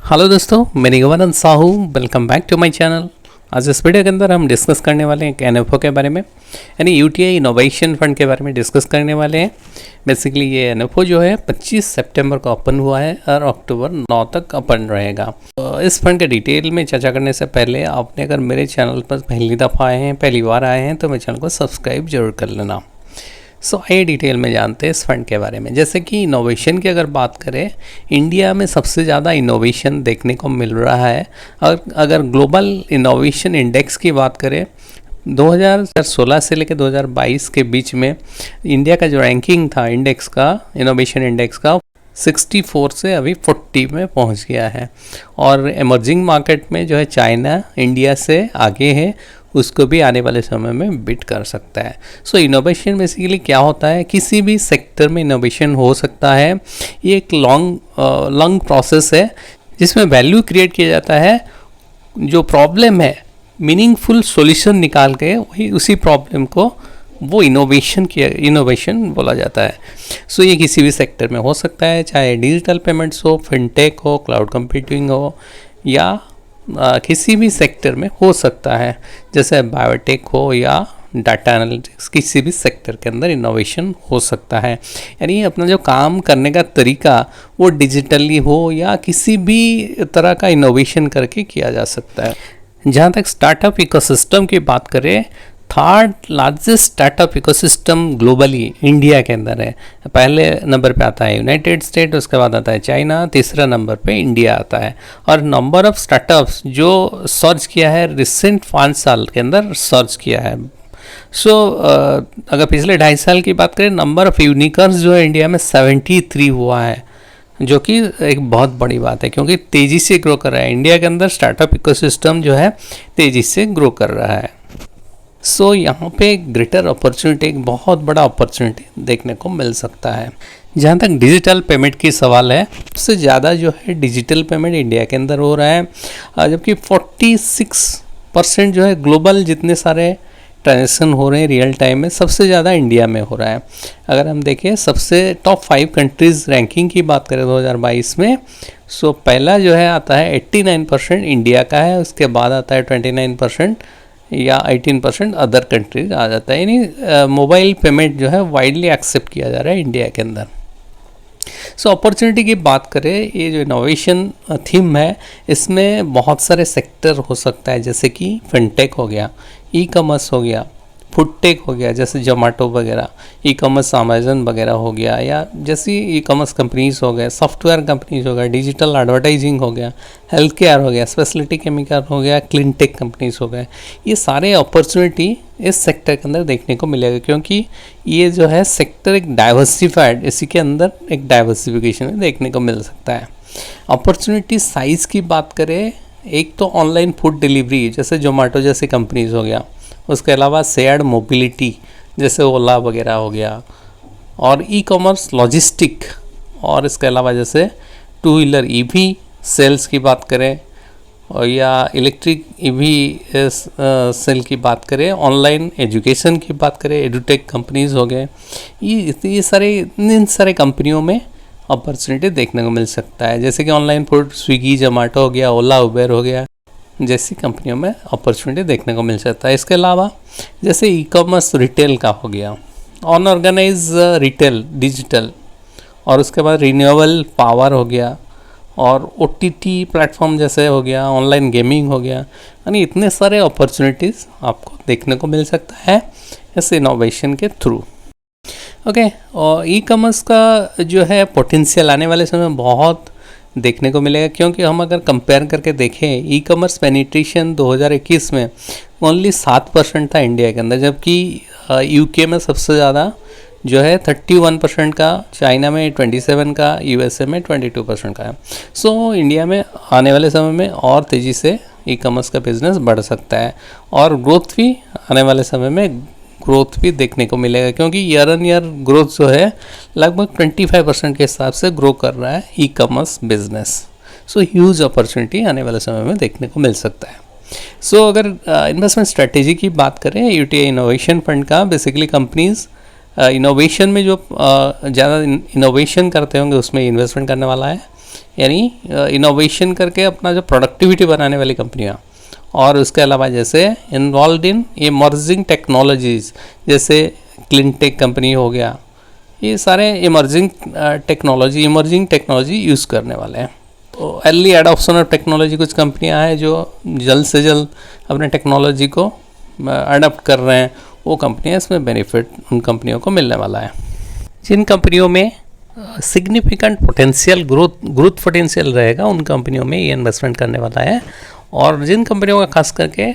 Hello दोस्तों, मैं Nigamanand Sahu. Welcome back to my channel. आज इस वीडियो के अंदर हम डिस्कस करने वाले हैं एनएफओ के बारे में, यानी यूटीआई इनोवेशन फंड के बारे में डिस्कस करने वाले हैं। बेसिकली ये एनएफओ जो है 25 सितंबर को ओपन हुआ है और अक्टूबर 9 तक ओपन रहेगा। तो इस फंड के डिटेल में चर्चा करने से पहले आपने अगर मेरे चैनल पर पहली दफ़ा आए हैं, पहली बार आए हैं, तो मेरे चैनल को सब्सक्राइब जरूर कर लेना। आइए डिटेल में जानते हैं इस फंड के बारे में। जैसे कि इनोवेशन की अगर बात करें, इंडिया में सबसे ज़्यादा इनोवेशन देखने को मिल रहा है। और अगर ग्लोबल इनोवेशन इंडेक्स की बात करें, 2016 से लेकर 2022 के बीच में इंडिया का जो रैंकिंग था इंडेक्स का, इनोवेशन इंडेक्स का, 64 से अभी 40 में पहुंच गया है। और इमर्जिंग मार्केट में जो है चाइना इंडिया से आगे है, उसको भी आने वाले समय में बीट कर सकता है। इनोवेशन बेसिकली क्या होता है, किसी भी सेक्टर में इनोवेशन हो सकता है। ये एक लॉन्ग प्रोसेस है जिसमें वैल्यू क्रिएट किया जाता है। जो प्रॉब्लम है, मीनिंगफुल सॉल्यूशन निकाल के वही उसी प्रॉब्लम को वो इनोवेशन बोला जाता है। ये किसी भी सेक्टर में हो सकता है, चाहे डिजिटल पेमेंट्स हो, फिनटेक हो, क्लाउड कंप्यूटिंग हो, या किसी भी सेक्टर में हो सकता है, जैसे बायोटेक हो या डाटा एनालिटिक्स। किसी भी सेक्टर के अंदर इनोवेशन हो सकता है, यानी अपना जो काम करने का तरीका वो डिजिटली हो या किसी भी तरह का इनोवेशन करके किया जा सकता है। जहाँ तक स्टार्टअप इकोसिस्टम की बात करें, third largest startup ecosystem globally India के अंदर है। पहले नंबर पे आता है यूनाइटेड स्टेट, उसके बाद आता है चाइना, तीसरा नंबर पे इंडिया आता है। और नंबर ऑफ स्टार्टअप्स जो सर्च किया है रिसेंट 5 साल के अंदर सर्च किया है। अगर पिछले 2.5 साल की बात करें, नंबर ऑफ यूनिकर्स जो है इंडिया में 73 हुआ है, जो कि एक बहुत बड़ी बात है क्योंकि तेज़ी से ग्रो कर रहा है। इंडिया के अंदर स्टार्टअप इकोसिस्टम जो है तेज़ी से ग्रो कर रहा है। यहाँ पे ग्रेटर अपॉर्चुनिटी, एक बहुत बड़ा अपॉर्चुनिटी देखने को मिल सकता है। जहाँ तक डिजिटल पेमेंट की सवाल है, सबसे ज़्यादा जो है डिजिटल पेमेंट इंडिया के अंदर हो रहा है, जबकि 46% जो है ग्लोबल जितने सारे ट्रांजेक्शन हो रहे हैं रियल टाइम में, सबसे ज़्यादा इंडिया में हो रहा है। अगर हम देखें सबसे टॉप 5 कंट्रीज़ रैंकिंग की बात करें 2022 में, पहला जो है आता है 89% इंडिया का है, उसके बाद आता है 29% या 18% अदर कंट्रीज आ जाता है। यानी मोबाइल पेमेंट जो है वाइडली एक्सेप्ट किया जा रहा है इंडिया के अंदर। अपॉर्चुनिटी की बात करें, ये जो इनोवेशन थीम है इसमें बहुत सारे सेक्टर हो सकता है, जैसे कि फिनटेक हो गया, ई कॉमर्स हो गया, फूड टेक हो गया जैसे जोमेटो वगैरह, ई कॉमर्स अमेजन वगैरह हो गया, या जैसी ई कॉमर्स कंपनीज हो गए, सॉफ्टवेयर कंपनीज हो गया, डिजिटल एडवर्टाइजिंग हो गया, हेल्थ केयर हो गया, स्पेशलिटी केमिकल हो गया, क्लीन टेक कंपनीज हो गए। ये सारे अपॉर्चुनिटी इस सेक्टर के अंदर देखने को मिलेगा क्योंकि ये जो है सेक्टर एक डाइवर्सिफाइड, इसी के अंदर एक डाइवर्सिफिकेशन देखने को मिल सकता है। अपॉर्चुनिटी साइज़ की बात करें, एक तो ऑनलाइन फूड डिलीवरी जैसे जोमेटो जैसी कंपनीज हो गया, उसके अलावा शेयर्ड मोबिलिटी जैसे ओला वगैरह हो गया, और ई कॉमर्स लॉजिस्टिक, और इसके अलावा जैसे 2 व्हीलर ईवी सेल्स की बात करें, और या इलेक्ट्रिक ईवी सेल की बात करें, ऑनलाइन एजुकेशन की बात करें, एडुटेक कंपनीज हो गए। ये सारे इन सारे कंपनियों में अपॉर्चुनिटी देखने को मिल सकता है, जैसे कि ऑनलाइन फूड स्विगी, जोमेटो हो गया, ओला उबेर हो गया, जैसी कंपनियों में अपॉर्चुनिटी देखने को मिल सकता है। इसके अलावा जैसे ई कॉमर्स रिटेल का हो गया, अनऑर्गेनाइज रिटेल डिजिटल, और उसके बाद रिन्यूएबल पावर हो गया, और OTT प्लेटफॉर्म जैसे हो गया, ऑनलाइन गेमिंग हो गया। यानी इतने सारे अपॉर्चुनिटीज़ आपको देखने को मिल सकता है इस इनोवेशन के थ्रू। ओके, और ई कॉमर्स का जो है पोटेंशियल आने वाले समय बहुत देखने को मिलेगा, क्योंकि हम अगर कंपेयर करके देखें, ई कॉमर्स पेनिट्रेशन 2021 में ओनली 7% था इंडिया के अंदर, जबकि UK में सबसे ज़्यादा जो है 31% का, चाइना में 27% का, USA में 22% का है। इंडिया में आने वाले समय में और तेज़ी से ई कॉमर्स का बिजनेस बढ़ सकता है, और ग्रोथ भी आने वाले समय में ग्रोथ भी देखने को मिलेगा, क्योंकि ईयर ऑन ईयर ग्रोथ जो है लगभग 25% के हिसाब से ग्रो कर रहा है e commerce business. Huge opportunity आने वाले समय में देखने को मिल सकता है। अगर इन्वेस्टमेंट स्ट्रेटेजी की बात करें यूटीआई इनोवेशन फंड का, बेसिकली कंपनीज इनोवेशन में जो ज़्यादा इनोवेशन करते होंगे उसमें इन्वेस्टमेंट करने वाला है। यानी इनोवेशन करके अपना जो प्रोडक्टिविटी बनाने वाली कंपनियाँ, और उसके अलावा जैसे इन्वॉल्व इन इमर्जिंग टेक्नोलॉजीज़, जैसे क्लिनटेक कंपनी हो गया, ये सारे इमर्जिंग टेक्नोलॉजी यूज़ करने वाले हैं। तो अर्ली एडॉप्शन ऑफ टेक्नोलॉजी कुछ कंपनियां हैं जो जल्द से जल्द अपने टेक्नोलॉजी को अडॉप्ट कर रहे हैं, वो कंपनियां, इसमें बेनिफिट उन कंपनियों को मिलने वाला है। जिन कंपनियों में सिग्निफिकेंट पोटेंशियल ग्रोथ पोटेंशियल रहेगा, उन कंपनियों में ये इन्वेस्टमेंट करने वाला है। और जिन कंपनियों का खास करके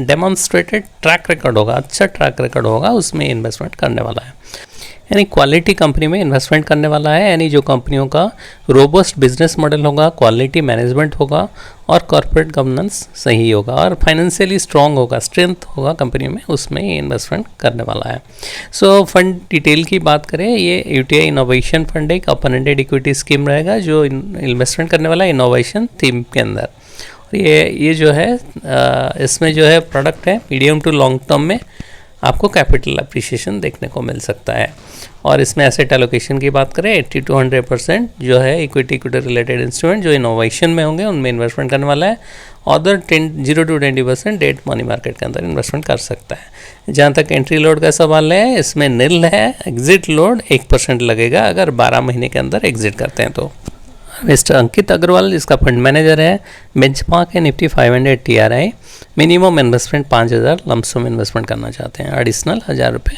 डेमोन्स्ट्रेटेड ट्रैक रिकॉर्ड होगा, अच्छा ट्रैक रिकॉर्ड होगा, उसमें इन्वेस्टमेंट करने वाला है। यानी क्वालिटी कंपनी में इन्वेस्टमेंट करने वाला है, यानी जो कंपनियों का रोबस्ट बिजनेस मॉडल होगा, क्वालिटी मैनेजमेंट होगा और कॉर्पोरेट गवर्नेंस सही होगा और फाइनेंशियली स्ट्रांग होगा, स्ट्रेंथ होगा कंपनी में, उसमें ये इन्वेस्टमेंट करने वाला है। सो फंड डिटेल की बात करें, ये यूटीआई इनोवेशन फंड एक ओपन एंडेड इक्विटी स्कीम रहेगा जो इन्वेस्टमेंट करने वाला है इनोवेशन थीम के अंदर। ये जो है इसमें जो है प्रोडक्ट है मीडियम टू लॉन्ग टर्म में आपको कैपिटल अप्रिशिएशन देखने को मिल सकता है। और इसमें एसेट एलोकेशन की बात करें, 80 to 100% जो है इक्विटी रिलेटेड इंस्ट्रूमेंट जो इनोवेशन में होंगे उनमें इन्वेस्टमेंट करने वाला है। Other 0 to 20% debt money market के अंदर इन्वेस्टमेंट कर सकता है। जहाँ तक एंट्री लोड का सवाल है, इसमें निल है, एग्जिट लोड 1% लगेगा अगर 12 महीने के अंदर एग्जिट करते हैं तो। मिस्टर अंकित अग्रवाल जिसका फंड मैनेजर है, बेंचमार्क है Nifty 500 TRI, minimum investment 5000 lump sum investment करना चाहते हैं, एडिशनल 1000 रुपये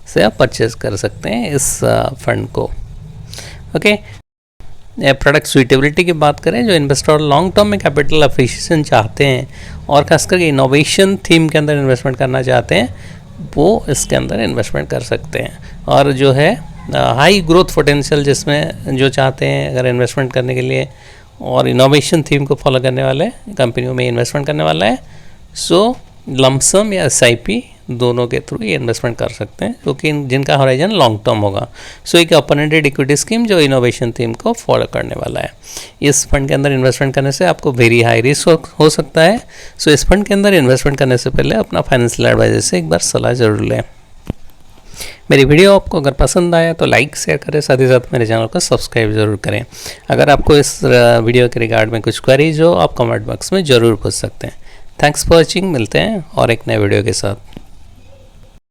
से आप परचेज कर सकते हैं इस फंड को। ओके, प्रोडक्ट सुइटेबिलिटी की बात करें, जो इन्वेस्टर लॉन्ग टर्म में कैपिटल अप्रिशिएशन चाहते हैं और खास करके इनोवेशन थीम के अंदर इन्वेस्टमेंट करना चाहते हैं, वो इसके अंदर इन्वेस्टमेंट कर सकते हैं। और जो है हाई ग्रोथ पोटेंशियल जिसमें जो चाहते हैं अगर इन्वेस्टमेंट करने के लिए और इनोवेशन थीम को फॉलो करने वाले कंपनियों में इन्वेस्टमेंट करने वाला है, सो लमसम या SIP दोनों के थ्रू ये इन्वेस्टमेंट कर सकते हैं, क्योंकि जिनका हॉराइजन लॉन्ग टर्म होगा। सो एक ओपन एंडेड इक्विटी स्कीम जो इनोवेशन थीम को फॉलो करने वाला है। इस फंड के अंदर इन्वेस्टमेंट करने से आपको वेरी हाई रिस्क हो सकता है। सो इस फंड के अंदर इन्वेस्टमेंट करने से पहले अपना फाइनेंशियल एडवाइजर से एक बार सलाह जरूर लें। मेरी वीडियो आपको अगर पसंद आया तो लाइक शेयर करें, साथ ही साथ मेरे चैनल को सब्सक्राइब जरूर करें। अगर आपको इस वीडियो के रिगार्ड में कुछ क्वेरीज हो, आप कमेंट बॉक्स में ज़रूर पूछ सकते हैं। थैंक्स फॉर वॉचिंग, मिलते हैं और एक नए वीडियो के साथ।